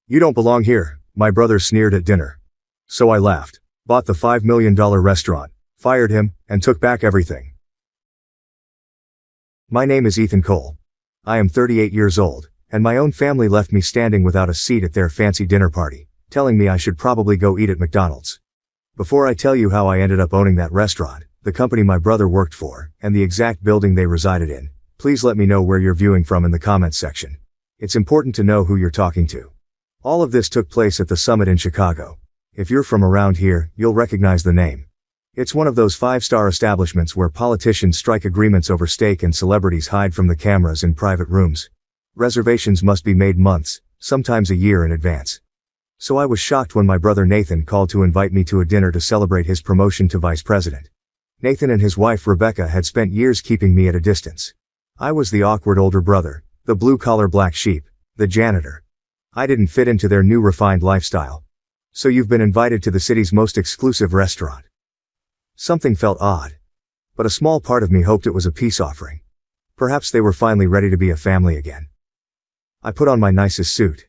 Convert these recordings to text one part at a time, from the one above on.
"You don't belong here," my brother sneered at dinner. So I laughed, bought the $5 million restaurant, fired him, and took back everything. My name is Ethan Cole. I am 38 years old, and my own family left me standing without a seat at their fancy dinner party, telling me I should probably go eat at McDonald's. Before I tell you how I ended up owning that restaurant, the company my brother worked for, and the exact building they resided in, please let me know where you're viewing from in the comments section. It's important to know who you're talking to. All of this took place at the Summit in Chicago. If you're from around here, you'll recognize the name. It's one of those five-star establishments where politicians strike agreements over steak and celebrities hide from the cameras in private rooms. Reservations must be made months, sometimes a year in advance. So I was shocked when my brother Nathan called to invite me to a dinner to celebrate his promotion to vice president. Nathan and his wife Rebecca had spent years keeping me at a distance. I was the awkward older brother, the blue-collar black sheep, the janitor. I didn't fit into their new refined lifestyle. "So you've been invited to the city's most exclusive restaurant." Something felt odd. But a small part of me hoped it was a peace offering. Perhaps they were finally ready to be a family again. I put on my nicest suit.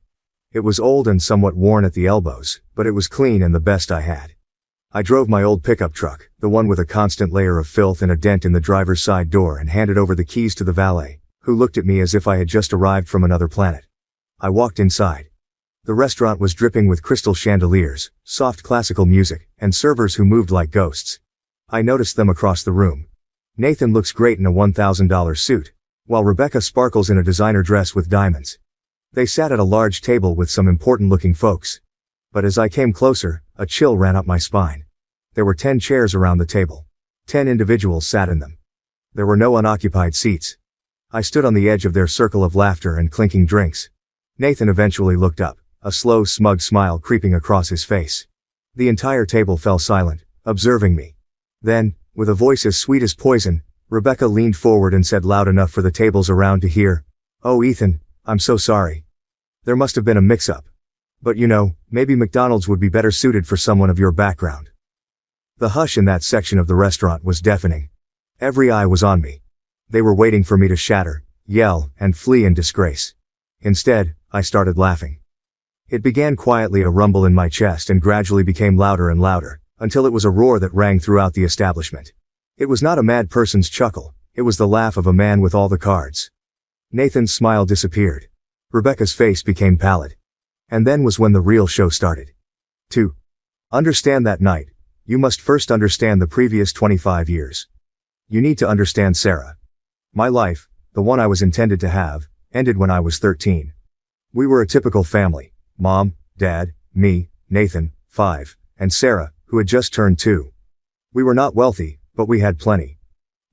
It was old and somewhat worn at the elbows, but it was clean and the best I had. I drove my old pickup truck, the one with a constant layer of filth and a dent in the driver's side door, and handed over the keys to the valet, who looked at me as if I had just arrived from another planet. I walked inside. The restaurant was dripping with crystal chandeliers, soft classical music, and servers who moved like ghosts. I noticed them across the room. Nathan looks great in a $1,000 suit, while Rebecca sparkles in a designer dress with diamonds. They sat at a large table with some important-looking folks. But as I came closer, a chill ran up my spine. There were 10 chairs around the table. 10 individuals sat in them. There were no unoccupied seats. I stood on the edge of their circle of laughter and clinking drinks. Nathan eventually looked up, a slow, smug smile creeping across his face. The entire table fell silent, observing me. Then, with a voice as sweet as poison, Rebecca leaned forward and said loud enough for the tables around to hear, "Oh Ethan, I'm so sorry. There must have been a mix-up. But you know, maybe McDonald's would be better suited for someone of your background." The hush in that section of the restaurant was deafening. Every eye was on me. They were waiting for me to shatter, yell, and flee in disgrace. Instead, I started laughing. It began quietly, a rumble in my chest, and gradually became louder and louder, until it was a roar that rang throughout the establishment. It was not a mad person's chuckle, it was the laugh of a man with all the cards. Nathan's smile disappeared. Rebecca's face became pallid. And then was when the real show started. To understand that night, you must first understand the previous 25 years. You need to understand Sarah. My life, the one I was intended to have, ended when I was 13. We were a typical family: Mom, Dad, me, Nathan, 5, and Sarah, who had just turned 2. We were not wealthy, but we had plenty.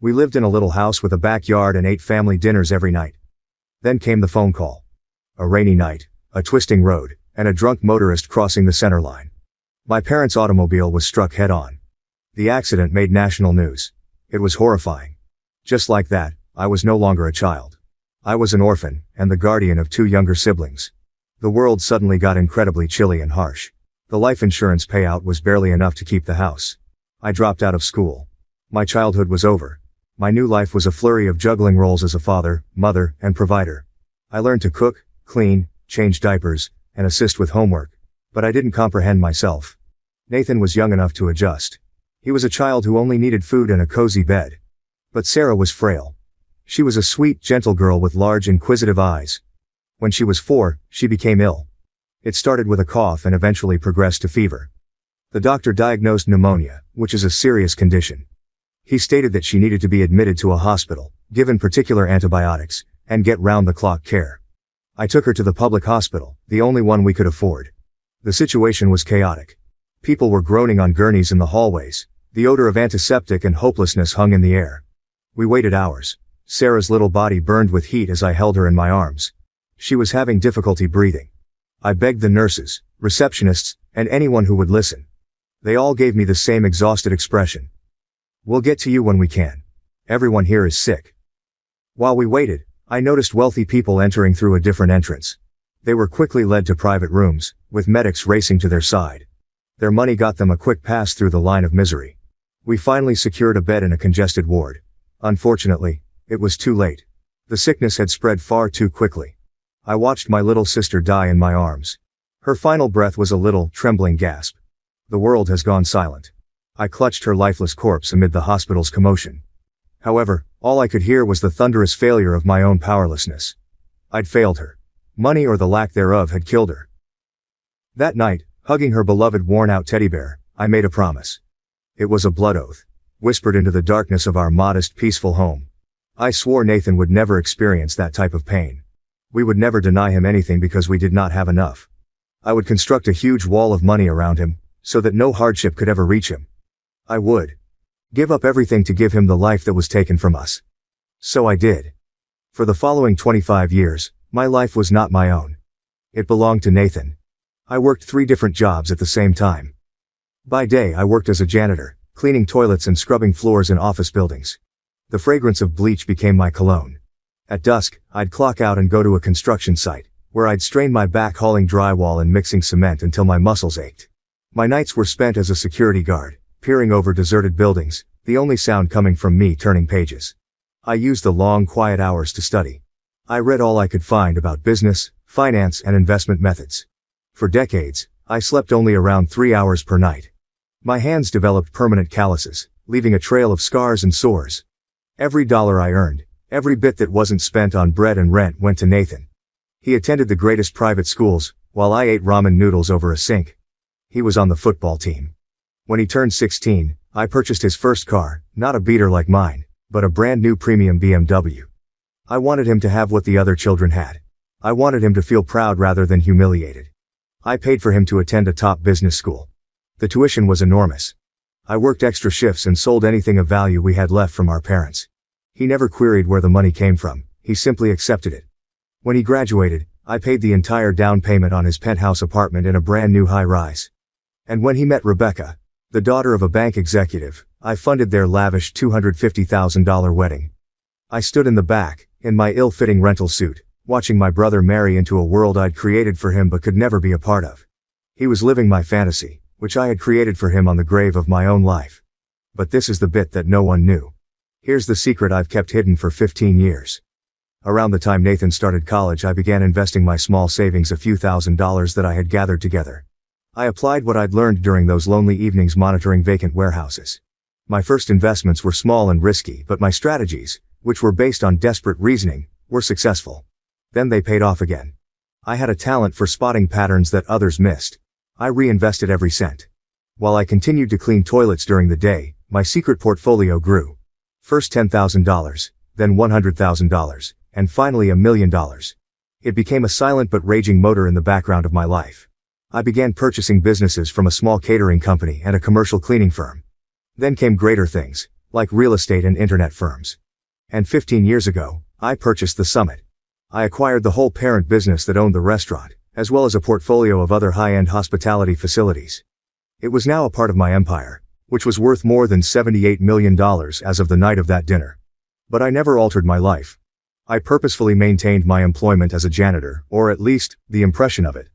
We lived in a little house with a backyard and ate family dinners every night. Then came the phone call. A rainy night, a twisting road, and a drunk motorist crossing the center line. My parents' automobile was struck head-on. The accident made national news. It was horrifying. Just like that, I was no longer a child. I was an orphan, and the guardian of 2 younger siblings. The world suddenly got incredibly chilly and harsh. The life insurance payout was barely enough to keep the house. I dropped out of school. My childhood was over. My new life was a flurry of juggling roles as a father, mother, and provider. I learned to cook, clean, change diapers, and assist with homework. But I didn't comprehend myself. Nathan was young enough to adjust. He was a child who only needed food and a cozy bed. But Sarah was frail. She was a sweet, gentle girl with large, inquisitive eyes. When she was 4, she became ill. It started with a cough and eventually progressed to fever. The doctor diagnosed pneumonia, which is a serious condition. He stated that she needed to be admitted to a hospital, given particular antibiotics, and get round-the-clock care. I took her to the public hospital, the only one we could afford. The situation was chaotic. People were groaning on gurneys in the hallways. The odor of antiseptic and hopelessness hung in the air. We waited hours. Sarah's little body burned with heat as I held her in my arms. She was having difficulty breathing. I begged the nurses, receptionists, and anyone who would listen. They all gave me the same exhausted expression. "We'll get to you when we can. Everyone here is sick." While we waited, I noticed wealthy people entering through a different entrance. They were quickly led to private rooms, with medics racing to their side. Their money got them a quick pass through the line of misery. We finally secured a bed in a congested ward. Unfortunately, it was too late. The sickness had spread far too quickly. I watched my little sister die in my arms. Her final breath was a little, trembling gasp. The world has gone silent. I clutched her lifeless corpse amid the hospital's commotion. However, all I could hear was the thunderous failure of my own powerlessness. I'd failed her. Money or the lack thereof had killed her. That night, hugging her beloved worn-out teddy bear, I made a promise. It was a blood oath, whispered into the darkness of our modest, peaceful home. I swore Nathan would never experience that type of pain. We would never deny him anything because we did not have enough. I would construct a huge wall of money around him, so that no hardship could ever reach him. I would give up everything to give him the life that was taken from us. So I did. For the following 25 years, my life was not my own. It belonged to Nathan. I worked 3 different jobs at the same time. By day I worked as a janitor, cleaning toilets and scrubbing floors in office buildings. The fragrance of bleach became my cologne. At dusk, I'd clock out and go to a construction site, where I'd strain my back hauling drywall and mixing cement until my muscles ached. My nights were spent as a security guard, peering over deserted buildings, the only sound coming from me turning pages. I used the long, quiet hours to study. I read all I could find about business, finance, and investment methods. For decades, I slept only around 3 hours per night. My hands developed permanent calluses, leaving a trail of scars and sores. Every dollar I earned, every bit that wasn't spent on bread and rent went to Nathan. He attended the greatest private schools, while I ate ramen noodles over a sink. He was on the football team. When he turned 16, I purchased his first car, not a beater like mine, but a brand new premium BMW. I wanted him to have what the other children had. I wanted him to feel proud rather than humiliated. I paid for him to attend a top business school. The tuition was enormous. I worked extra shifts and sold anything of value we had left from our parents. He never queried where the money came from, he simply accepted it. When he graduated, I paid the entire down payment on his penthouse apartment in a brand new high-rise. And when he met Rebecca, the daughter of a bank executive, I funded their lavish $250,000 wedding. I stood in the back, in my ill-fitting rental suit, watching my brother marry into a world I'd created for him but could never be a part of. He was living my fantasy, which I had created for him on the grave of my own life. But this is the bit that no one knew. Here's the secret I've kept hidden for 15 years. Around the time Nathan started college, I began investing my small savings, a few $1,000s that I had gathered together. I applied what I'd learned during those lonely evenings monitoring vacant warehouses. My first investments were small and risky, but my strategies, which were based on desperate reasoning, were successful. Then they paid off again. I had a talent for spotting patterns that others missed. I reinvested every cent. While I continued to clean toilets during the day, my secret portfolio grew. First $10,000, then $100,000, and finally $1 million. It became a silent but raging motor in the background of my life. I began purchasing businesses from a small catering company and a commercial cleaning firm. Then came greater things, like real estate and internet firms. And 15 years ago, I purchased the Summit. I acquired the whole parent business that owned the restaurant, as well as a portfolio of other high-end hospitality facilities. It was now a part of my empire, which was worth more than $78 million as of the night of that dinner. But I never altered my life. I purposefully maintained my employment as a janitor, or at least, the impression of it.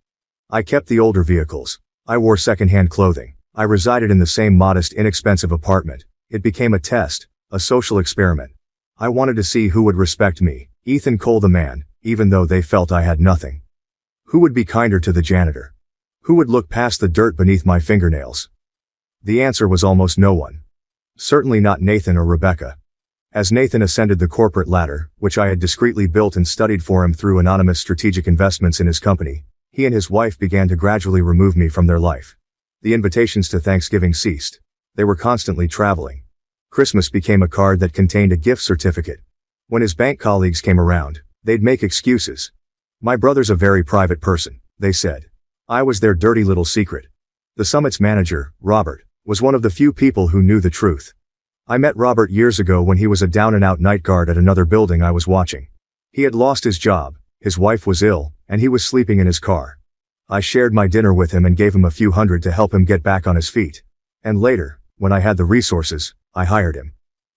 I kept the older vehicles. I wore second-hand clothing. I resided in the same modest, inexpensive apartment. It became a test, a social experiment. I wanted to see who would respect me, Ethan Cole the man, even though they felt I had nothing. Who would be kinder to the janitor? Who would look past the dirt beneath my fingernails? The answer was almost no one. Certainly not Nathan or Rebecca. As Nathan ascended the corporate ladder, which I had discreetly built and studied for him through anonymous strategic investments in his company, he and his wife began to gradually remove me from their life. The invitations to Thanksgiving ceased. They were constantly traveling. Christmas became a card that contained a gift certificate. When his bank colleagues came around, they'd make excuses. My brother's a very private person, they said. I was their dirty little secret. The Summit's manager, Robert, was one of the few people who knew the truth. I met Robert years ago when he was a down-and-out night guard at another building I was watching. He had lost his job, his wife was ill, and he was sleeping in his car. I shared my dinner with him and gave him a few hundred to help him get back on his feet. And later, when I had the resources, I hired him.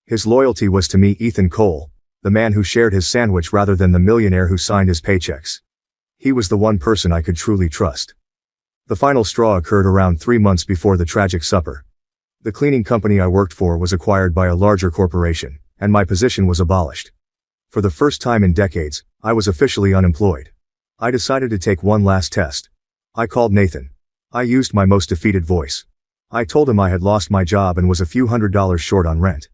His loyalty was to me, Ethan Cole, the man who shared his sandwich rather than the millionaire who signed his paychecks. He was the one person I could truly trust. The final straw occurred around 3 months before the tragic supper. The cleaning company I worked for was acquired by a larger corporation, and my position was abolished. For the first time in decades, I was officially unemployed. I decided to take one last test. I called Nathan. I used my most defeated voice. I told him I had lost my job and was a few $100s short on rent.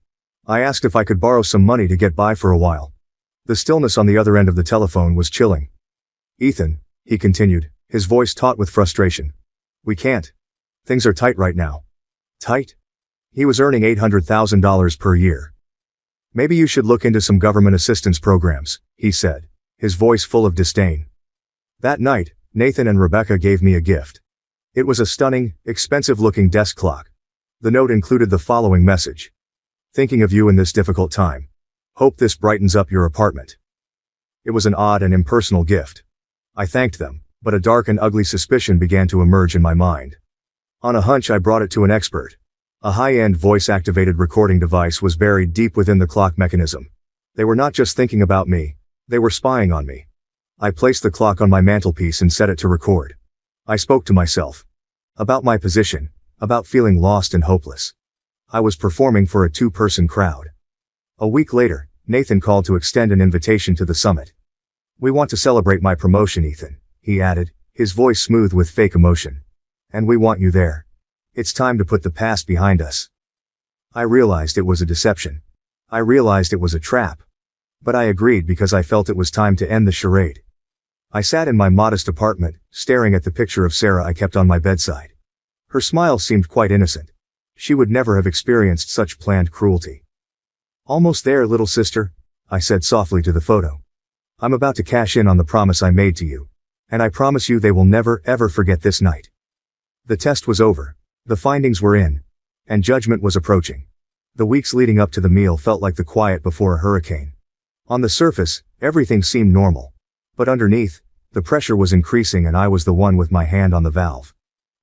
I asked if I could borrow some money to get by for a while. The stillness on the other end of the telephone was chilling. Ethan, he continued, his voice taut with frustration. We can't. Things are tight right now. Tight? He was earning $800,000 per year. Maybe you should look into some government assistance programs, he said, his voice full of disdain. That night, Nathan and Rebecca gave me a gift. It was a stunning, expensive-looking desk clock. The note included the following message. Thinking of you in this difficult time. Hope this brightens up your apartment. It was an odd and impersonal gift. I thanked them, but a dark and ugly suspicion began to emerge in my mind. On a hunch, I brought it to an expert. A high-end voice-activated recording device was buried deep within the clock mechanism. They were not just thinking about me, they were spying on me. I placed the clock on my mantelpiece and set it to record. I spoke to myself. About my position, about feeling lost and hopeless. I was performing for a two-person crowd. A week later, Nathan called to extend an invitation to the summit. We want to celebrate my promotion, Ethan, he added, his voice smooth with fake emotion. And we want you there. It's time to put the past behind us. I realized it was a deception. I realized it was a trap. But I agreed because I felt it was time to end the charade. I sat in my modest apartment, staring at the picture of Sarah I kept on my bedside. Her smile seemed quite innocent. She would never have experienced such planned cruelty. Almost there, little sister, I said softly to the photo. I'm about to cash in on the promise I made to you. And I promise you they will never, ever forget this night. The test was over. The findings were in. And judgment was approaching. The weeks leading up to the meal felt like the quiet before a hurricane. On the surface, everything seemed normal. But underneath, the pressure was increasing and I was the one with my hand on the valve.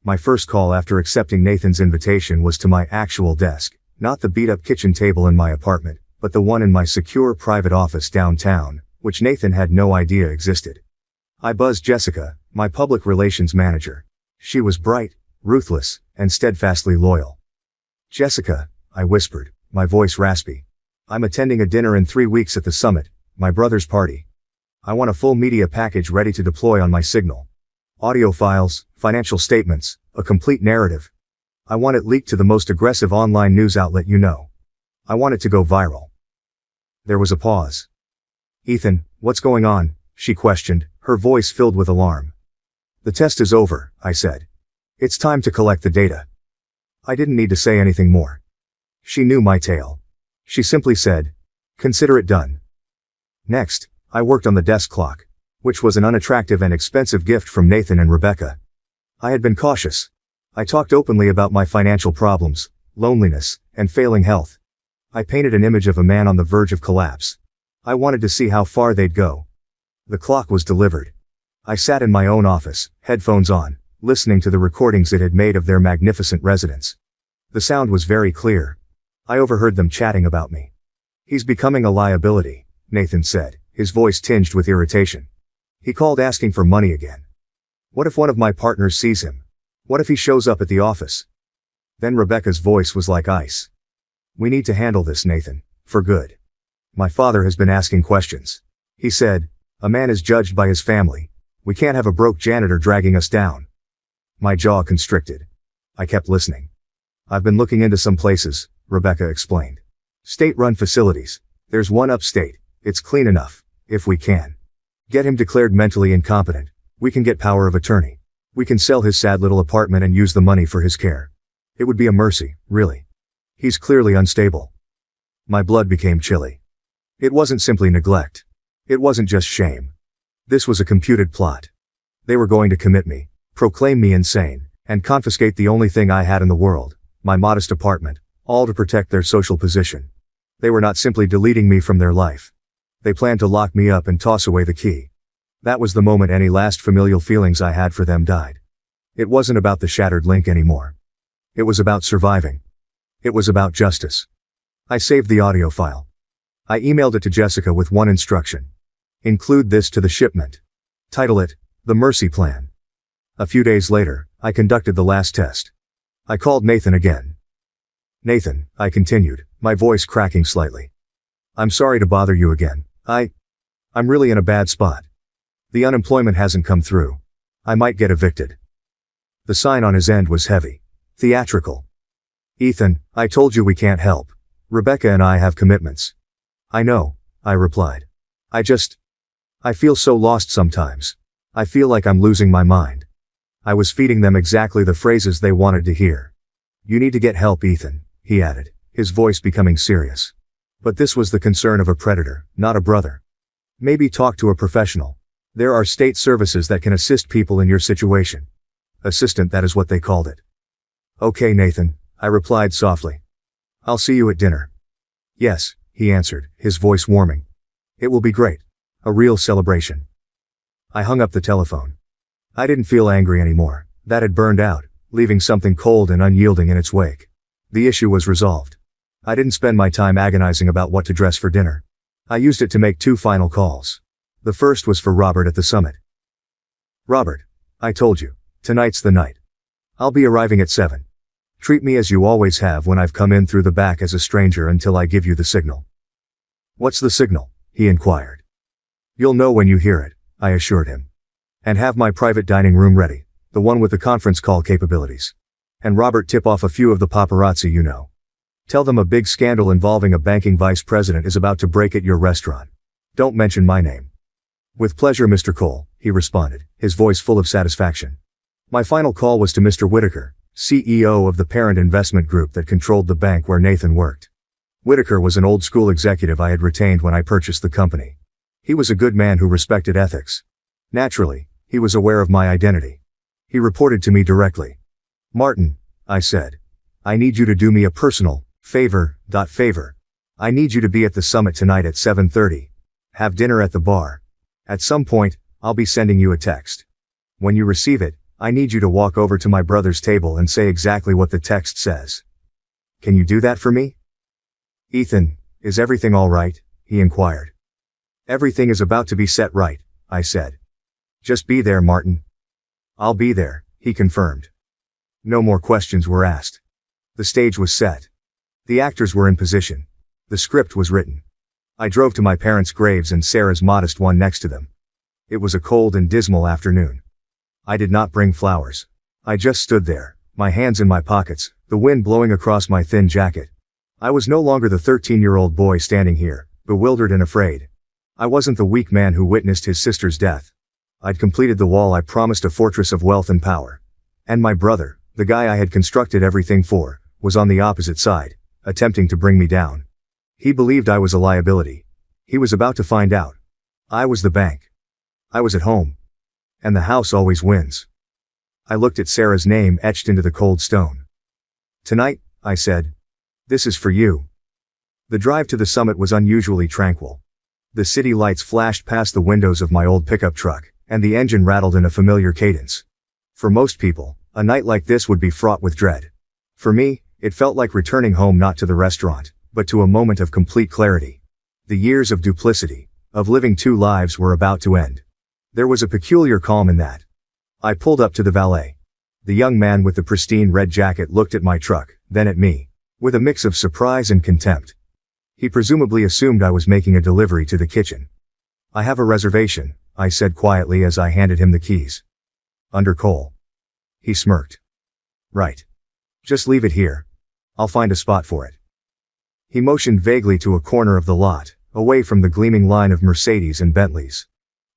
My first call after accepting Nathan's invitation was to my actual desk, not the beat-up kitchen table in my apartment, but the one in my secure private office downtown, which Nathan had no idea existed. I buzzed Jessica, my public relations manager. She was bright, ruthless, and steadfastly loyal. Jessica, I whispered, my voice raspy. I'm attending a dinner in 3 weeks at the summit, my brother's party. I want a full media package ready to deploy on my signal. Audio files, financial statements, a complete narrative. I want it leaked to the most aggressive online news outlet you know. I want it to go viral. There was a pause. Ethan, what's going on? She questioned, her voice filled with alarm. The test is over, I said. It's time to collect the data. I didn't need to say anything more. She knew my tale. She simply said, consider it done. Next, I worked on the desk clock, which was an unattractive and expensive gift from Nathan and Rebecca. I had been cautious. I talked openly about my financial problems, loneliness, and failing health. I painted an image of a man on the verge of collapse. I wanted to see how far they'd go. The clock was delivered. I sat in my own office, headphones on, listening to the recordings it had made of their magnificent residence. The sound was very clear. I overheard them chatting about me. He's becoming a liability, Nathan said, his voice tinged with irritation. He called asking for money again. What if one of my partners sees him? What if he shows up at the office? Then Rebecca's voice was like ice. We need to handle this, Nathan, for good. My father has been asking questions. He said, a man is judged by his family. We can't have a broke janitor dragging us down. My jaw constricted. I kept listening. I've been looking into some places, Rebecca explained. State-run facilities. There's one upstate. It's clean enough, if we can. Get him declared mentally incompetent. We can get power of attorney. We can sell his sad little apartment and use the money for his care. It would be a mercy, really. He's clearly unstable. My blood became chilly. It wasn't simply neglect. It wasn't just shame. This was a computed plot. They were going to commit me, proclaim me insane, and confiscate the only thing I had in the world, my modest apartment, all to protect their social position. They were not simply deleting me from their life. They planned to lock me up and toss away the key. That was the moment any last familial feelings I had for them died. It wasn't about the shattered link anymore. It was about surviving. It was about justice. I saved the audio file. I emailed it to Jessica with one instruction. Include this to the shipment. Title it, The Mercy Plan. A few days later, I conducted the last test. I called Nathan again. Nathan, I continued, my voice cracking slightly. I'm sorry to bother you again. I'm really in a bad spot. The unemployment hasn't come through. I might get evicted. The sign on his end was heavy. Theatrical. Ethan, I told you we can't help. Rebecca and I have commitments. I know, I replied. I feel so lost sometimes. I feel like I'm losing my mind. I was feeding them exactly the phrases they wanted to hear. You need to get help, Ethan, he added, his voice becoming serious. But this was the concern of a predator, not a brother. Maybe talk to a professional. There are state services that can assist people in your situation. Assistant, that is what they called it. Okay, Nathan, I replied softly. I'll see you at dinner. Yes, he answered, his voice warming. It will be great. A real celebration. I hung up the telephone. I didn't feel angry anymore. That had burned out, leaving something cold and unyielding in its wake. The issue was resolved. I didn't spend my time agonizing about what to dress for dinner. I used it to make 2 final calls. The first was for Robert at the summit. Robert, I told you, tonight's the night. I'll be arriving at 7. Treat me as you always have when I've come in through the back as a stranger until I give you the signal. What's the signal? He inquired. You'll know when you hear it, I assured him. And have my private dining room ready, the one with the conference call capabilities. And Robert, tip off a few of the paparazzi you know. Tell them a big scandal involving a banking vice president is about to break at your restaurant. Don't mention my name. With pleasure, Mr. Cole, he responded, his voice full of satisfaction. My final call was to Mr. Whitaker, CEO of the parent investment group that controlled the bank where Nathan worked. Whitaker was an old-school executive I had retained when I purchased the company. He was a good man who respected ethics. Naturally, he was aware of my identity. He reported to me directly. Martin, I said. I need you to do me a personal favor. I need you to be at the summit tonight at 7:30. Have dinner at the bar. At some point, I'll be sending you a text. When you receive it, I need you to walk over to my brother's table and say exactly what the text says. Can you do that for me? Ethan, is everything all right? He inquired. Everything is about to be set right, I said. Just be there, Martin. I'll be there, he confirmed. No more questions were asked. The stage was set. The actors were in position. The script was written. I drove to my parents' graves and Sarah's modest one next to them. It was a cold and dismal afternoon. I did not bring flowers. I just stood there, my hands in my pockets, the wind blowing across my thin jacket. I was no longer the 13-year-old boy standing here, bewildered and afraid. I wasn't the weak man who witnessed his sister's death. I'd completed the wall I promised, a fortress of wealth and power. And my brother, the guy I had constructed everything for, was on the opposite side, attempting to bring me down. He believed I was a liability. He was about to find out. I was the bank. I was at home. And the house always wins. I looked at Sarah's name etched into the cold stone. Tonight, I said. This is for you. The drive to the summit was unusually tranquil. The city lights flashed past the windows of my old pickup truck, and the engine rattled in a familiar cadence. For most people, a night like this would be fraught with dread. For me, it felt like returning home, not to the restaurant, but to a moment of complete clarity. The years of duplicity, of living 2 lives, were about to end. There was a peculiar calm in that. I pulled up to the valet. The young man with the pristine red jacket looked at my truck, then at me, with a mix of surprise and contempt. He presumably assumed I was making a delivery to the kitchen. I have a reservation, I said quietly as I handed him the keys. Under Cole. He smirked. Right. Just leave it here. I'll find a spot for it. He motioned vaguely to a corner of the lot, away from the gleaming line of Mercedes and Bentleys.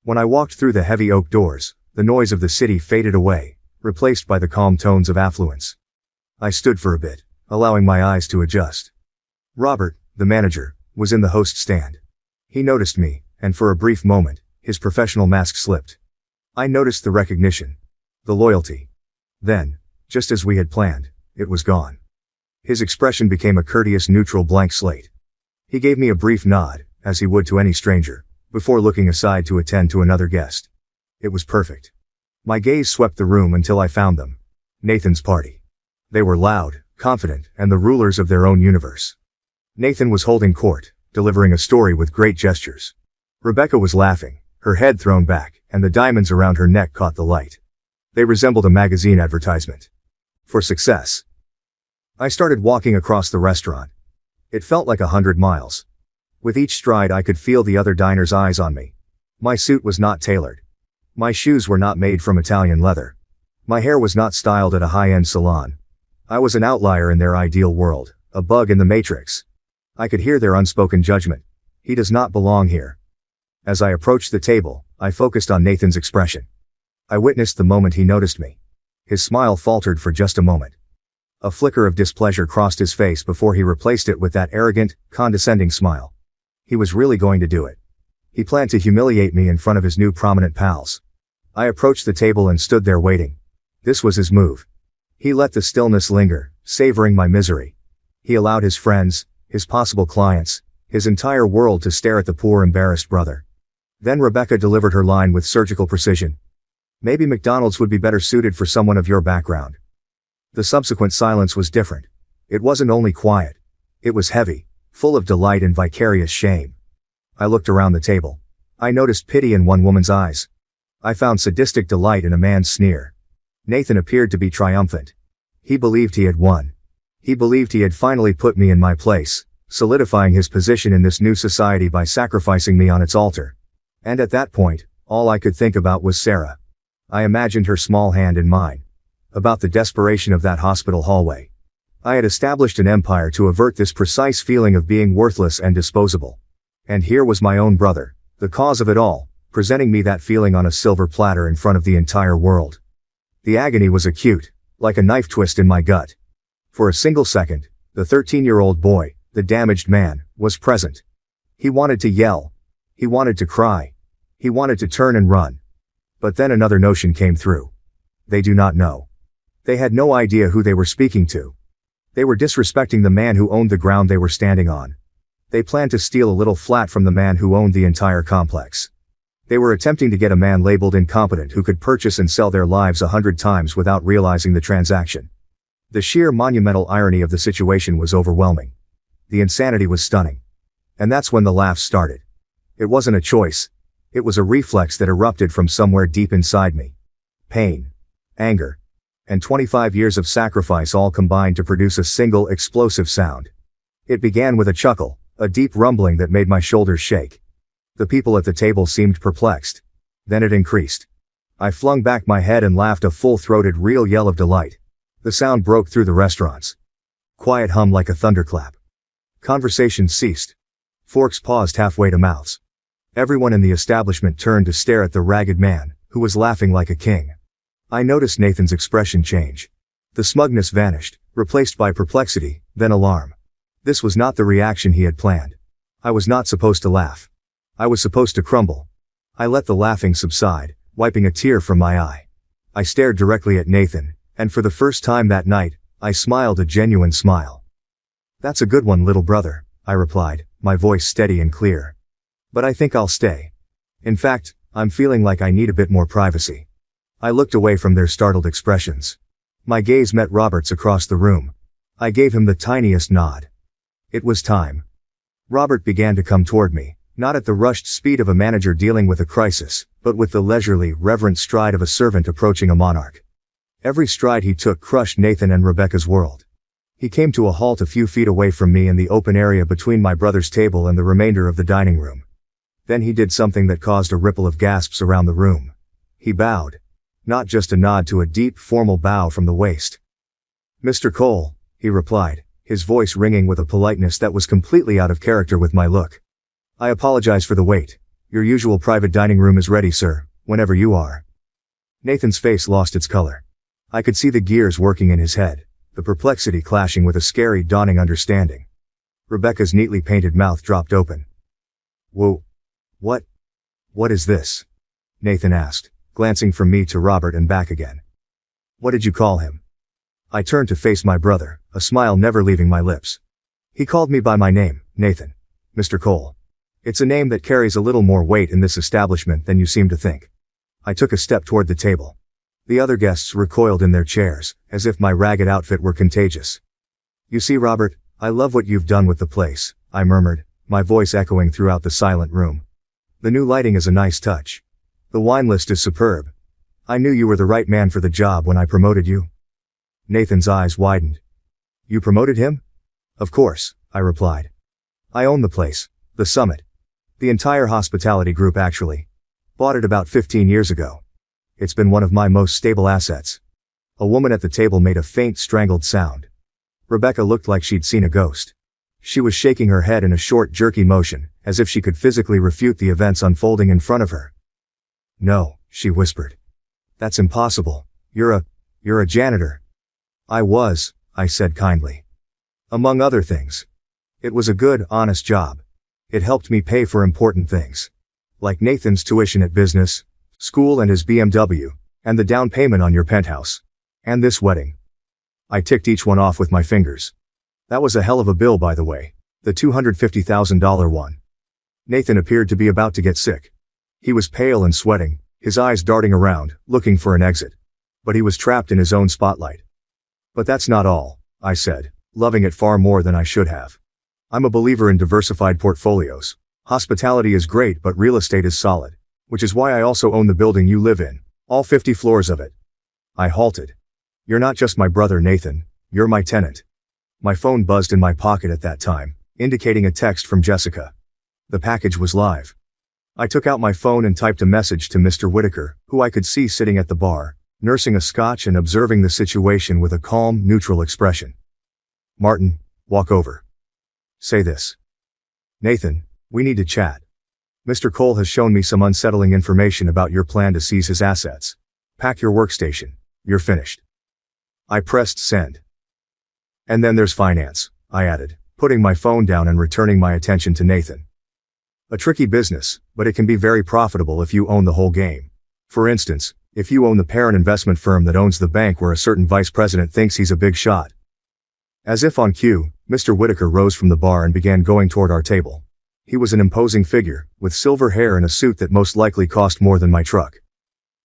When I walked through the heavy oak doors, the noise of the city faded away, replaced by the calm tones of affluence. I stood for a bit, allowing my eyes to adjust. Robert, the manager, was in the host stand. He noticed me, and for a brief moment, his professional mask slipped. I noticed the recognition. The loyalty. Then, just as we had planned, it was gone. His expression became a courteous neutral blank slate. He gave me a brief nod, as he would to any stranger, before looking aside to attend to another guest. It was perfect. My gaze swept the room until I found them. Nathan's party. They were loud, confident, and the rulers of their own universe. Nathan was holding court, delivering a story with great gestures. Rebecca was laughing, her head thrown back, and the diamonds around her neck caught the light. They resembled a magazine advertisement. For success. I started walking across the restaurant. It felt like 100 miles. With each stride I could feel the other diners' eyes on me. My suit was not tailored. My shoes were not made from Italian leather. My hair was not styled at a high-end salon. I was an outlier in their ideal world, a bug in the matrix. I could hear their unspoken judgment. He does not belong here. As I approached the table, I focused on Nathan's expression. I witnessed the moment he noticed me. His smile faltered for just a moment. A flicker of displeasure crossed his face before he replaced it with that arrogant, condescending smile. He was really going to do it. He planned to humiliate me in front of his new prominent pals. I approached the table and stood there waiting. This was his move. He let the stillness linger, savoring my misery. He allowed his friends, his possible clients, his entire world to stare at the poor embarrassed brother. Then Rebecca delivered her line with surgical precision. Maybe McDonald's would be better suited for someone of your background. The subsequent silence was different. It wasn't only quiet. It was heavy, full of delight and vicarious shame. I looked around the table. I noticed pity in one woman's eyes. I found sadistic delight in a man's sneer. Nathan appeared to be triumphant. He believed he had won. He believed he had finally put me in my place, solidifying his position in this new society by sacrificing me on its altar. And at that point, all I could think about was Sarah. I imagined her small hand in mine. About the desperation of that hospital hallway. I had established an empire to avert this precise feeling of being worthless and disposable. And here was my own brother, the cause of it all, presenting me that feeling on a silver platter in front of the entire world. The agony was acute, like a knife twist in my gut. For a single second, the 13-year-old boy, the damaged man, was present. He wanted to yell. He wanted to cry. He wanted to turn and run. But then another notion came through. They do not know. They had no idea who they were speaking to. They were disrespecting the man who owned the ground they were standing on. They planned to steal a little flat from the man who owned the entire complex. They were attempting to get a man labeled incompetent who could purchase and sell their lives 100 times without realizing the transaction. The sheer monumental irony of the situation was overwhelming. The insanity was stunning. And that's when the laughs started. It wasn't a choice. It was a reflex that erupted from somewhere deep inside me. Pain, anger, and 25 years of sacrifice all combined to produce a single explosive sound. It began with a chuckle, a deep rumbling that made my shoulders shake. The people at the table seemed perplexed. Then it increased. I flung back my head and laughed a full-throated real yell of delight. The sound broke through the restaurants. Quiet hum like a thunderclap. Conversation ceased. Forks paused halfway to mouths. Everyone in the establishment turned to stare at the ragged man, who was laughing like a king. I noticed Nathan's expression change. The smugness vanished, replaced by perplexity, then alarm. This was not the reaction he had planned. I was not supposed to laugh. I was supposed to crumble. I let the laughing subside, wiping a tear from my eye. I stared directly at Nathan, and for the first time that night, I smiled a genuine smile. "That's a good one, little brother," I replied, my voice steady and clear. "But I think I'll stay. In fact, I'm feeling like I need a bit more privacy." I looked away from their startled expressions. My gaze met Robert's across the room. I gave him the tiniest nod. It was time. Robert began to come toward me, not at the rushed speed of a manager dealing with a crisis, but with the leisurely, reverent stride of a servant approaching a monarch. Every stride he took crushed Nathan and Rebecca's world. He came to a halt a few feet away from me in the open area between my brother's table and the remainder of the dining room. Then he did something that caused a ripple of gasps around the room. He bowed. Not just a nod to a deep, formal bow from the waist. "Mr. Cole," he replied, his voice ringing with a politeness that was completely out of character with my look. "I apologize for the wait. Your usual private dining room is ready, sir, whenever you are." Nathan's face lost its color. I could see the gears working in his head, the perplexity clashing with a scary dawning understanding. Rebecca's neatly painted mouth dropped open. "Whoa. What is this?" Nathan asked, glancing from me to Robert and back again. "What did you call him?" I turned to face my brother, a smile never leaving my lips. "He called me by my name, Nathan. Mr. Cole. It's a name that carries a little more weight in this establishment than you seem to think." I took a step toward the table. The other guests recoiled in their chairs, as if my ragged outfit were contagious. "You see, Robert, I love what you've done with the place," I murmured, my voice echoing throughout the silent room. "The new lighting is a nice touch. The wine list is superb. I knew you were the right man for the job when I promoted you." Nathan's eyes widened. "You promoted him?" "Of course," I replied. "I own the place, the Summit. The entire hospitality group actually. Bought it about 15 years ago. It's been one of my most stable assets. A woman at the table made a faint strangled sound. Rebecca looked like she'd seen a ghost. She was shaking her head in a short jerky motion, as if she could physically refute the events unfolding in front of her. "No," she whispered. "That's impossible. You're a janitor." I said kindly. "Among other things. It was a good, honest job. It helped me pay for important things. Like Nathan's tuition at business, school and his BMW, and the down payment on your penthouse. And this wedding." I ticked each one off with my fingers. "That was a hell of a bill, by the way. The $250,000 one." Nathan appeared to be about to get sick. He was pale and sweating, his eyes darting around, looking for an exit. But he was trapped in his own spotlight. "But that's not all," I said, loving it far more than I should have. "I'm a believer in diversified portfolios. Hospitality is great, but real estate is solid. Which is why I also own the building you live in, all 50 floors of it." I halted. "You're not just my brother, Nathan. You're my tenant." My phone buzzed in my pocket at that time, indicating a text from Jessica. The package was live. I took out my phone and typed a message to Mr. Whitaker, who I could see sitting at the bar, nursing a scotch and observing the situation with a calm, neutral expression. "Martin, walk over. Say this. Nathan, we need to chat. Mr. Cole has shown me some unsettling information about your plan to seize his assets. Pack your workstation. You're finished." I pressed send. "And then there's finance," I added, putting my phone down and returning my attention to Nathan. "A tricky business, but it can be very profitable if you own the whole game. For instance, if you own the parent investment firm that owns the bank where a certain vice president thinks he's a big shot." As if on cue, Mr. Whitaker rose from the bar and began going toward our table. He was an imposing figure, with silver hair and a suit that most likely cost more than my truck.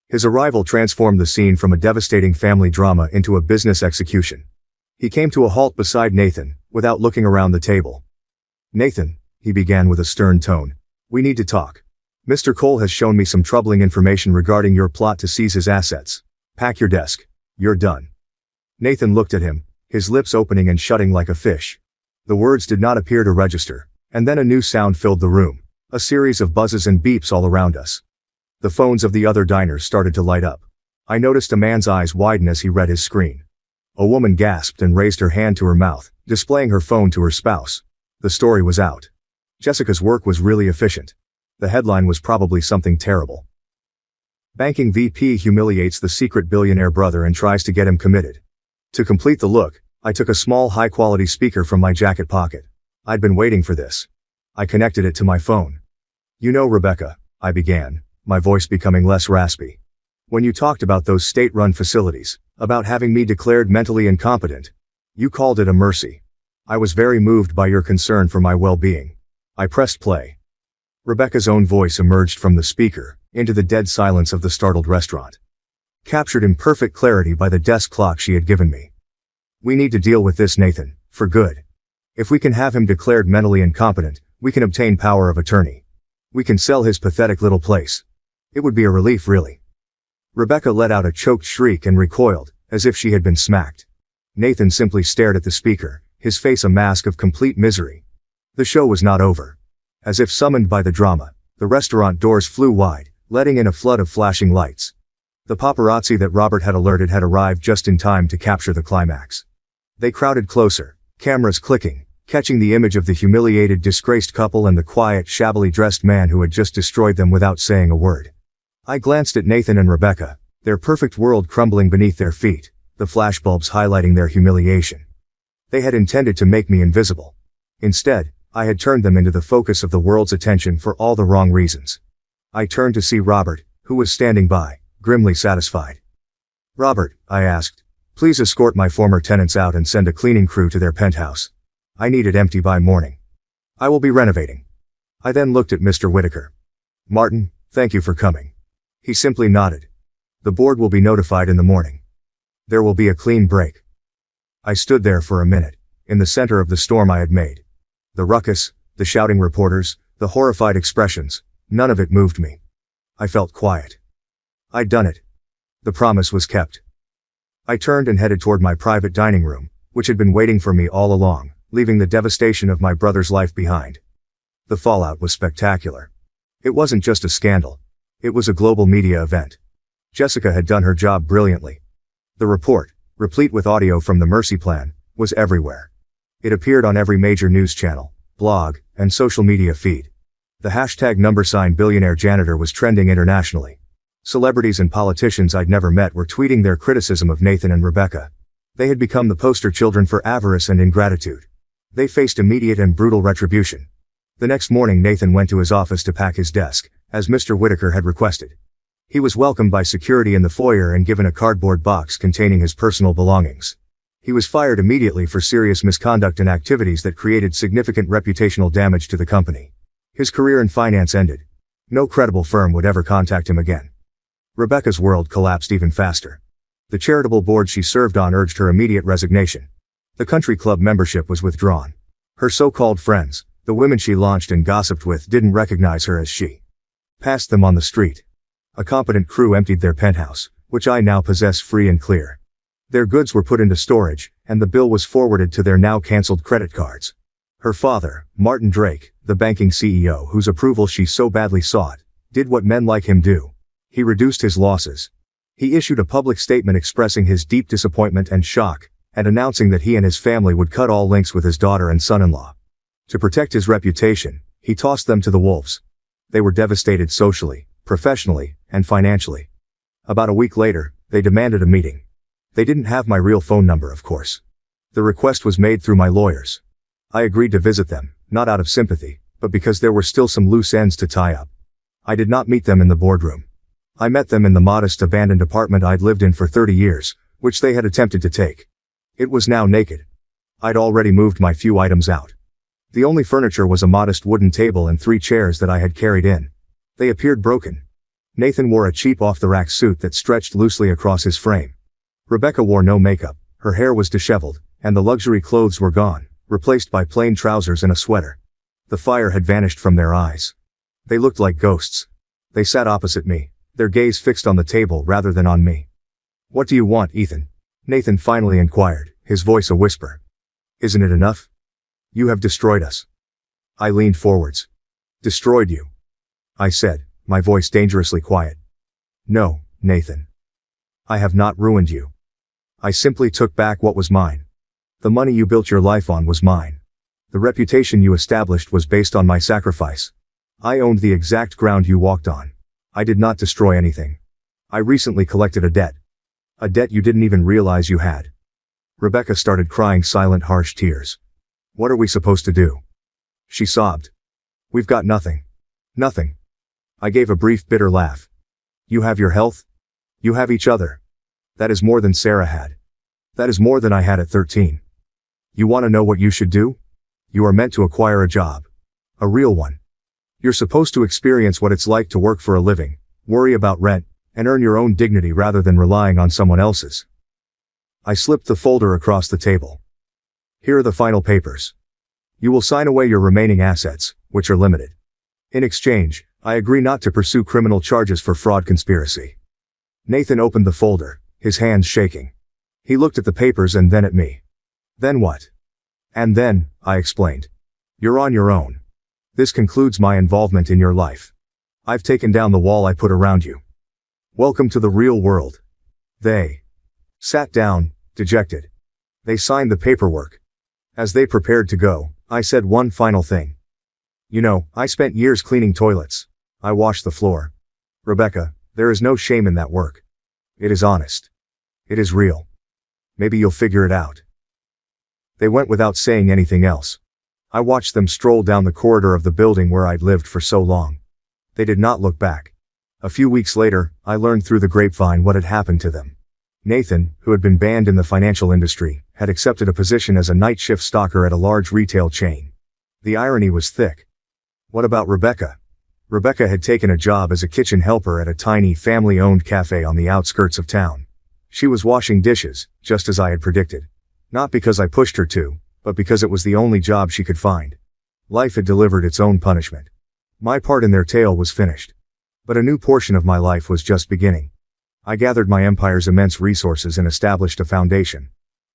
His arrival transformed the scene from a devastating family drama into a business execution. He came to a halt beside Nathan, without looking around the table. "Nathan," he began with a stern tone, "we need to talk. Mr. Cole has shown me some troubling information regarding your plot to seize his assets. Pack your desk. You're done." Nathan looked at him, his lips opening and shutting like a fish. The words did not appear to register, and then a new sound filled the room, a series of buzzes and beeps all around us. The phones of the other diners started to light up. I noticed a man's eyes widen as he read his screen. A woman gasped and raised her hand to her mouth, displaying her phone to her spouse. The story was out. Jessica's work was really efficient. The headline was probably something terrible. "Banking VP humiliates the secret billionaire brother and tries to get him committed." To complete the look, I took a small high-quality speaker from my jacket pocket. I'd been waiting for this. I connected it to my phone. "You know, Rebecca," I began, my voice becoming less raspy. "When you talked about those state-run facilities, about having me declared mentally incompetent, you called it a mercy. I was very moved by your concern for my well-being." I pressed play. Rebecca's own voice emerged from the speaker, into the dead silence of the startled restaurant. Captured in perfect clarity by the desk clock she had given me. "We need to deal with this, Nathan, for good. If we can have him declared mentally incompetent, we can obtain power of attorney. We can sell his pathetic little place. It would be a relief, really." Rebecca let out a choked shriek and recoiled, as if she had been smacked. Nathan simply stared at the speaker, his face a mask of complete misery. The show was not over. As if summoned by the drama, the restaurant doors flew wide, letting in a flood of flashing lights. The paparazzi that Robert had alerted had arrived just in time to capture the climax. They crowded closer, cameras clicking, catching the image of the humiliated, disgraced couple and the quiet, shabbily dressed man who had just destroyed them without saying a word. I glanced at Nathan and Rebecca, their perfect world crumbling beneath their feet, the flashbulbs highlighting their humiliation. They had intended to make me invisible. Instead, I had turned them into the focus of the world's attention for all the wrong reasons. I turned to see Robert, who was standing by, grimly satisfied. "Robert," I asked, "please escort my former tenants out and send a cleaning crew to their penthouse. I need it empty by morning. I will be renovating." I then looked at Mr. Whitaker. "Martin, thank you for coming." He simply nodded. "The board will be notified in the morning. There will be a clean break." I stood there for a minute, in the center of the storm I had made. The ruckus, the shouting reporters, the horrified expressions, none of it moved me. I felt quiet. I'd done it. The promise was kept. I turned and headed toward my private dining room, which had been waiting for me all along, leaving the devastation of my brother's life behind. The fallout was spectacular. It wasn't just a scandal. It was a global media event. Jessica had done her job brilliantly. The report, replete with audio from the Mercy Plan, was everywhere. It appeared on every major news channel, blog, and social media feed. The hashtag #billionaire janitor was trending internationally. Celebrities and politicians I'd never met were tweeting their criticism of Nathan and Rebecca. They had become the poster children for avarice and ingratitude. They faced immediate and brutal retribution. The next morning Nathan went to his office to pack his desk, as Mr. Whitaker had requested. He was welcomed by security in the foyer and given a cardboard box containing his personal belongings. He was fired immediately for serious misconduct and activities that created significant reputational damage to the company. His career in finance ended. No credible firm would ever contact him again. Rebecca's world collapsed even faster. The charitable board she served on urged her immediate resignation. The country club membership was withdrawn. Her so-called friends, the women she launched and gossiped with, didn't recognize her as she. Passed them on the street. A competent crew emptied their penthouse, which I now possess free and clear. Their goods were put into storage, and the bill was forwarded to their now cancelled credit cards. Her father, Martin Drake, the banking CEO whose approval she so badly sought, did what men like him do. He reduced his losses. He issued a public statement expressing his deep disappointment and shock, and announcing that he and his family would cut all links with his daughter and son-in-law. To protect his reputation, he tossed them to the wolves. They were devastated socially, professionally, and financially. About a week later, they demanded a meeting. They didn't have my real phone number, of course. The request was made through my lawyers. I agreed to visit them, not out of sympathy, but because there were still some loose ends to tie up. I did not meet them in the boardroom. I met them in the modest abandoned apartment I'd lived in for 30 years, which they had attempted to take. It was now naked. I'd already moved my few items out. The only furniture was a modest wooden table and 3 chairs that I had carried in. They appeared broken. Nathan wore a cheap off-the-rack suit that stretched loosely across his frame. Rebecca wore no makeup, her hair was disheveled, and the luxury clothes were gone, replaced by plain trousers and a sweater. The fire had vanished from their eyes. They looked like ghosts. They sat opposite me, their gaze fixed on the table rather than on me. "What do you want, Ethan?" Nathan finally inquired, his voice a whisper. "Isn't it enough? You have destroyed us." I leaned forwards. "Destroyed you?" I said, my voice dangerously quiet. "No, Nathan. I have not ruined you. I simply took back what was mine. The money you built your life on was mine. The reputation you established was based on my sacrifice. I owned the exact ground you walked on. I did not destroy anything. I recently collected a debt. A debt you didn't even realize you had." Rebecca started crying silent, harsh tears. "What are we supposed to do?" she sobbed. "We've got nothing. Nothing." I gave a brief, bitter laugh. "You have your health. You have each other. That is more than Sarah had. That is more than I had at 13. You want to know what you should do? You are meant to acquire a job. A real one. You're supposed to experience what it's like to work for a living, worry about rent, and earn your own dignity rather than relying on someone else's." I slipped the folder across the table. "Here are the final papers. You will sign away your remaining assets, which are limited. In exchange, I agree not to pursue criminal charges for fraud conspiracy." Nathan opened the folder, his hands shaking. He looked at the papers and then at me. "Then what?" "And then," I explained, "you're on your own. This concludes my involvement in your life. I've taken down the wall I put around you. Welcome to the real world." They sat down, dejected. They signed the paperwork. As they prepared to go, I said one final thing. "You know, I spent years cleaning toilets. I washed the floor. Rebecca, there is no shame in that work. It is honest. It is real. Maybe you'll figure it out." They went without saying anything else. I watched them stroll down the corridor of the building where I'd lived for so long. They did not look back. A few weeks later, I learned through the grapevine what had happened to them. Nathan, who had been banned in the financial industry, had accepted a position as a night shift stalker at a large retail chain. The irony was thick. What about Rebecca? Rebecca had taken a job as a kitchen helper at a tiny family-owned cafe on the outskirts of town. She was washing dishes, just as I had predicted. Not because I pushed her to, but because it was the only job she could find. Life had delivered its own punishment. My part in their tale was finished. But a new portion of my life was just beginning. I gathered my empire's immense resources and established a foundation.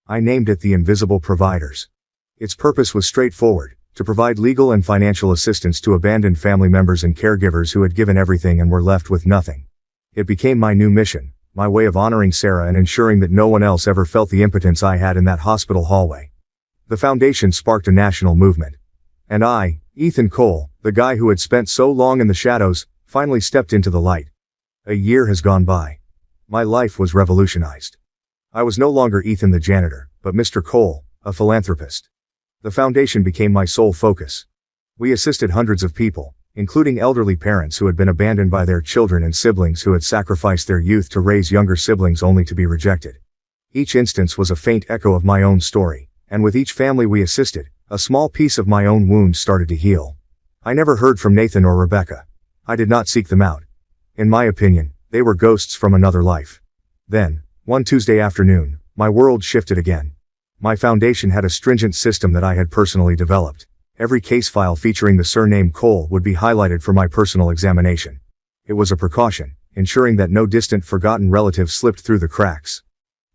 I named it the Invisible Providers. Its purpose was straightforward, to provide legal and financial assistance to abandoned family members and caregivers who had given everything and were left with nothing. It became my new mission, My way of honoring Sarah and ensuring that no one else ever felt the impotence I had in that hospital hallway. The foundation sparked a national movement. And I, Ethan Cole, the guy who had spent so long in the shadows, finally stepped into the light. A year has gone by. My life was revolutionized. I was no longer Ethan the janitor, but Mr. Cole, a philanthropist. The foundation became my sole focus. We assisted hundreds of people, including elderly parents who had been abandoned by their children and siblings who had sacrificed their youth to raise younger siblings only to be rejected. Each instance was a faint echo of my own story, and with each family we assisted, a small piece of my own wound started to heal. I never heard from Nathan or Rebecca. I did not seek them out. In my opinion, they were ghosts from another life. Then, one Tuesday afternoon, my world shifted again. My foundation had a stringent system that I had personally developed. Every case file featuring the surname Cole would be highlighted for my personal examination. It was a precaution, ensuring that no distant forgotten relative slipped through the cracks.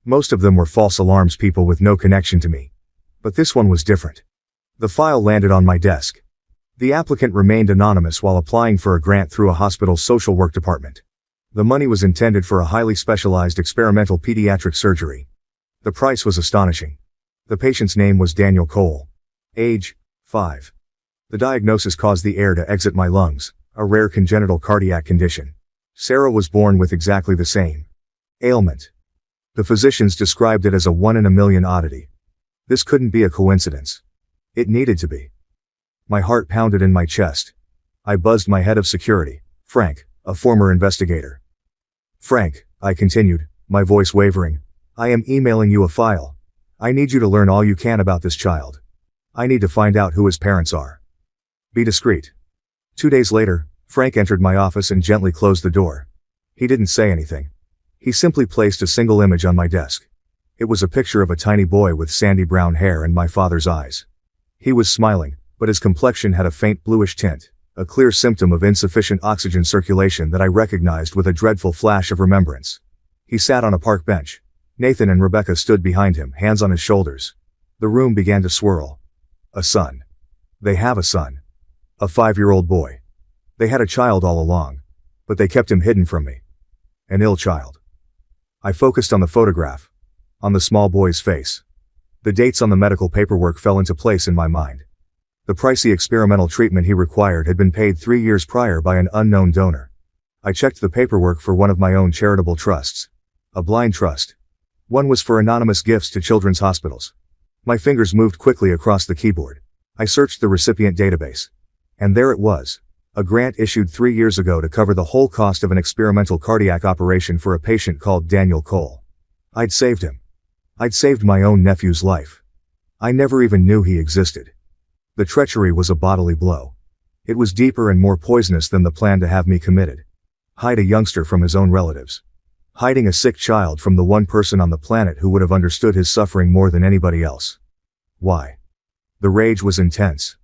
Most of them were false alarms, people with no connection to me. But this one was different. The file landed on my desk. The applicant remained anonymous while applying for a grant through a hospital's social work department. The money was intended for a highly specialized experimental pediatric surgery. The price was astonishing. The patient's name was Daniel Cole. Age, 5. The diagnosis caused the air to exit my lungs, a rare congenital cardiac condition. Sarah was born with exactly the same ailment. The physicians described it as a 1 in a million oddity. This couldn't be a coincidence. It needed to be. My heart pounded in my chest. I buzzed my head of security, Frank, a former investigator. Frank, I continued, my voice wavering, I am emailing you a file. I need you to learn all you can about this child. I need to find out who his parents are. Be discreet. 2 days later, Frank entered my office and gently closed the door. He didn't say anything. He simply placed a single image on my desk. It was a picture of a tiny boy with sandy brown hair and my father's eyes. He was smiling, but his complexion had a faint bluish tint, a clear symptom of insufficient oxygen circulation that I recognized with a dreadful flash of remembrance. He sat on a park bench. Nathan and Rebecca stood behind him, hands on his shoulders. The room began to swirl. A son. They have a son. A 5-year-old boy. They had a child all along. But they kept him hidden from me. An ill child. I focused on the photograph. On the small boy's face. The dates on the medical paperwork fell into place in my mind. The pricey experimental treatment he required had been paid 3 years prior by an unknown donor. I checked the paperwork for one of my own charitable trusts. A blind trust. One was for anonymous gifts to children's hospitals. My fingers moved quickly across the keyboard. I searched the recipient database. And there it was. A grant issued 3 years ago to cover the whole cost of an experimental cardiac operation for a patient called Daniel Cole. I'd saved him. I'd saved my own nephew's life. I never even knew he existed. The treachery was a bodily blow. It was deeper and more poisonous than the plan to have me committed. Hide a youngster from his own relatives. Hiding a sick child from the one person on the planet who would have understood his suffering more than anybody else. Why? The rage was intense.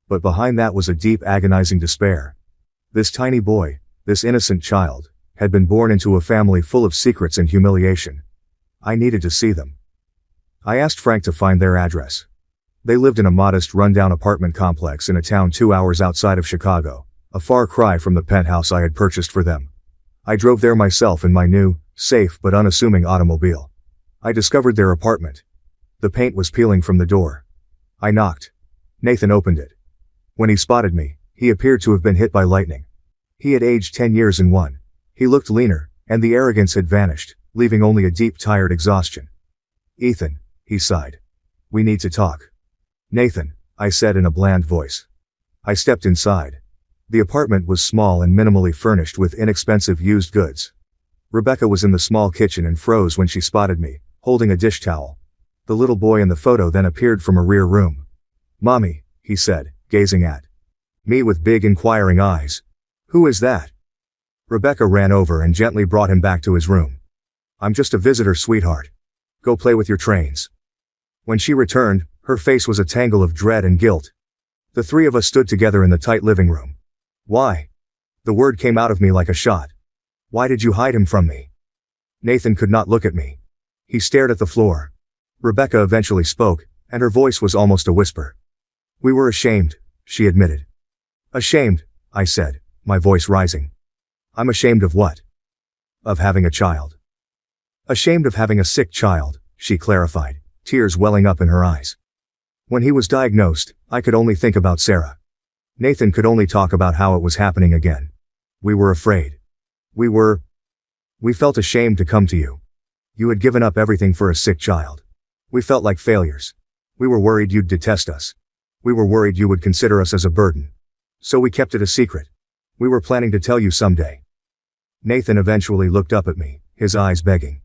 But behind that was a deep, agonizing despair. This tiny boy, this innocent child, had been born into a family full of secrets and humiliation. I needed to see them. I asked Frank to find their address. They lived in a modest, rundown apartment complex in a town 2 hours outside of Chicago, a far cry from the penthouse I had purchased for them. I drove there myself in my new, safe but unassuming automobile. I discovered their apartment. The paint was peeling from the door. I knocked. Nathan opened it. When he spotted me, he appeared to have been hit by lightning. He had aged 10 years in one. He looked leaner, and the arrogance had vanished, leaving only a deep, tired exhaustion. Ethan, he sighed. We need to talk. Nathan, I said in a bland voice. I stepped inside. The apartment was small and minimally furnished with inexpensive used goods. Rebecca was in the small kitchen and froze when she spotted me, holding a dish towel. The little boy in the photo then appeared from a rear room. Mommy, he said, gazing at me with big inquiring eyes. Who is that? Rebecca ran over and gently brought him back to his room. I'm just a visitor, sweetheart. Go play with your trains. When she returned, her face was a tangle of dread and guilt. The three of us stood together in the tight living room. Why? The word came out of me like a shot. Why did you hide him from me? Nathan could not look at me. He stared at the floor. Rebecca eventually spoke, and her voice was almost a whisper. We were ashamed, she admitted. Ashamed, I said, my voice rising. I'm ashamed of what? Of having a child. Ashamed of having a sick child, she clarified, tears welling up in her eyes. When he was diagnosed, I could only think about Sarah. Nathan could only talk about how it was happening again. We were afraid. We felt ashamed to come to you. You had given up everything for a sick child. We felt like failures. We were worried you'd detest us. We were worried you would consider us as a burden. So we kept it a secret. We were planning to tell you someday. Nathan eventually looked up at me, his eyes begging.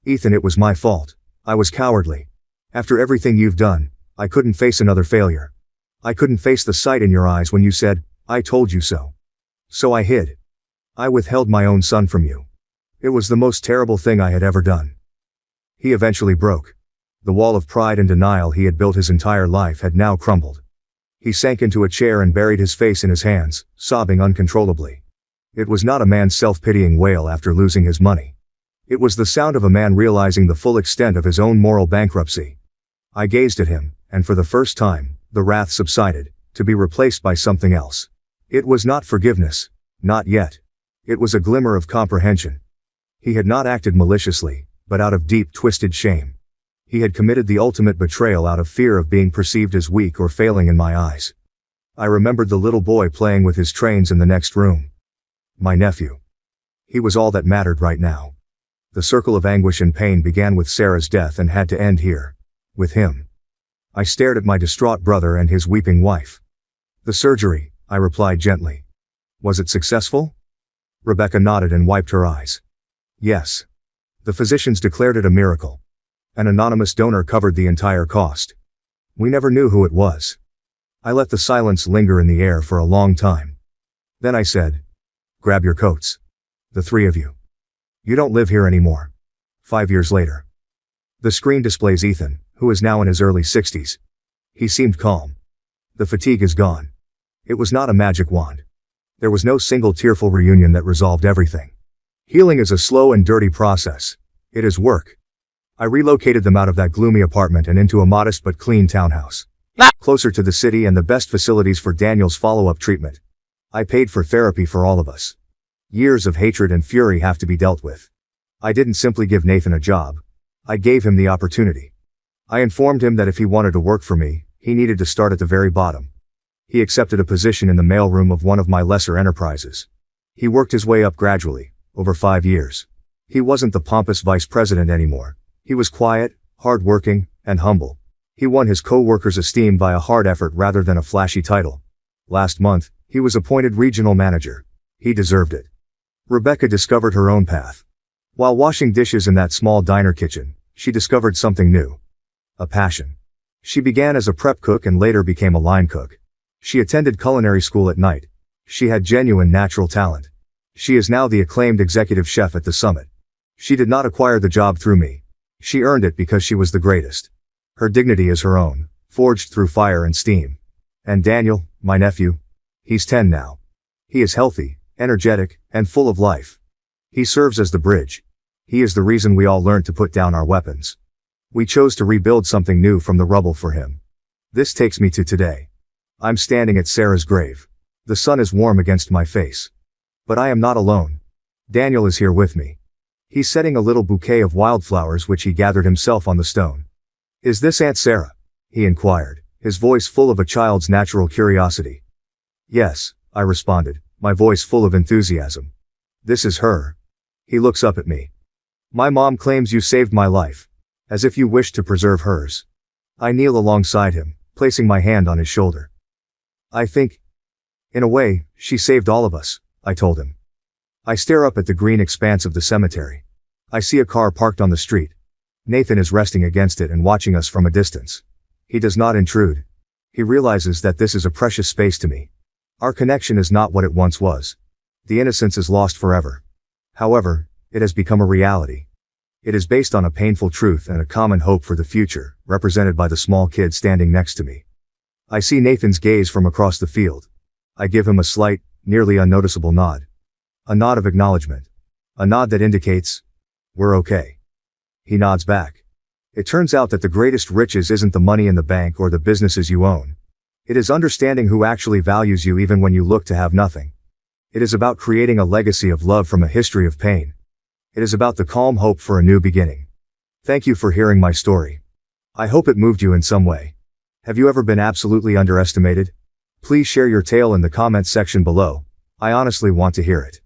Ethan, it was my fault. I was cowardly. After everything you've done, I couldn't face another failure. I couldn't face the sight in your eyes when you said, I told you so. So I hid. I withheld my own son from you. It was the most terrible thing I had ever done. He eventually broke. The wall of pride and denial he had built his entire life had now crumbled. He sank into a chair and buried his face in his hands, sobbing uncontrollably. It was not a man's self-pitying wail after losing his money. It was the sound of a man realizing the full extent of his own moral bankruptcy. I gazed at him, and for the first time, the wrath subsided, to be replaced by something else. It was not forgiveness. Not yet. It was a glimmer of comprehension. He had not acted maliciously, but out of deep, twisted shame. He had committed the ultimate betrayal out of fear of being perceived as weak or failing in my eyes. I remembered the little boy playing with his trains in the next room. My nephew. He was all that mattered right now. The circle of anguish and pain began with Sarah's death and had to end here. With him. I stared at my distraught brother and his weeping wife. The surgery, I replied gently. Was it successful? Rebecca nodded and wiped her eyes. Yes. The physicians declared it a miracle. An anonymous donor covered the entire cost. We never knew who it was. I let the silence linger in the air for a long time. Then I said, grab your coats. The three of you. You don't live here anymore. 5 years later. The screen displays Ethan, who is now in his early 60s. He seemed calm. The fatigue is gone. It was not a magic wand. There was no single tearful reunion that resolved everything. Healing is a slow and dirty process. It is work. I relocated them out of that gloomy apartment and into a modest but clean townhouse. Closer to the city and the best facilities for Daniel's follow-up treatment. I paid for therapy for all of us. Years of hatred and fury have to be dealt with. I didn't simply give Nathan a job. I gave him the opportunity. I informed him that if he wanted to work for me, he needed to start at the very bottom. He accepted a position in the mailroom of one of my lesser enterprises. He worked his way up gradually, over 5 years. He wasn't the pompous vice president anymore. He was quiet, hard-working, and humble. He won his co-workers' esteem by a hard effort rather than a flashy title. Last month, he was appointed regional manager. He deserved it. Rebecca discovered her own path. While washing dishes in that small diner kitchen, she discovered something new. A passion. She began as a prep cook and later became a line cook. She attended culinary school at night. She had genuine natural talent. She is now the acclaimed executive chef at the summit. She did not acquire the job through me. She earned it because she was the greatest. Her dignity is her own, forged through fire and steam. And Daniel, my nephew, he's 10 now. He is healthy, energetic, and full of life. He serves as the bridge. He is the reason we all learned to put down our weapons. We chose to rebuild something new from the rubble for him. This takes me to today. I'm standing at Sarah's grave. The sun is warm against my face. But I am not alone. Daniel is here with me. He's setting a little bouquet of wildflowers which he gathered himself on the stone. Is this Aunt Sarah? He inquired, his voice full of a child's natural curiosity. Yes, I responded, my voice full of enthusiasm. This is her. He looks up at me. My mom claims you saved my life. As if you wished to preserve hers. I kneel alongside him, placing my hand on his shoulder. I think, in a way, she saved all of us, I told him. I stare up at the green expanse of the cemetery. I see a car parked on the street. Nathan is resting against it and watching us from a distance. He does not intrude. He realizes that this is a precious space to me. Our connection is not what it once was. The innocence is lost forever. However, it has become a reality. It is based on a painful truth and a common hope for the future, represented by the small kid standing next to me. I see Nathan's gaze from across the field. I give him a slight, nearly unnoticeable nod. A nod of acknowledgement. A nod that indicates, we're okay. He nods back. It turns out that the greatest riches isn't the money in the bank or the businesses you own. It is understanding who actually values you even when you look to have nothing. It is about creating a legacy of love from a history of pain. It is about the calm hope for a new beginning. Thank you for hearing my story. I hope it moved you in some way. Have you ever been absolutely underestimated? Please share your tale in the comments section below. I honestly want to hear it.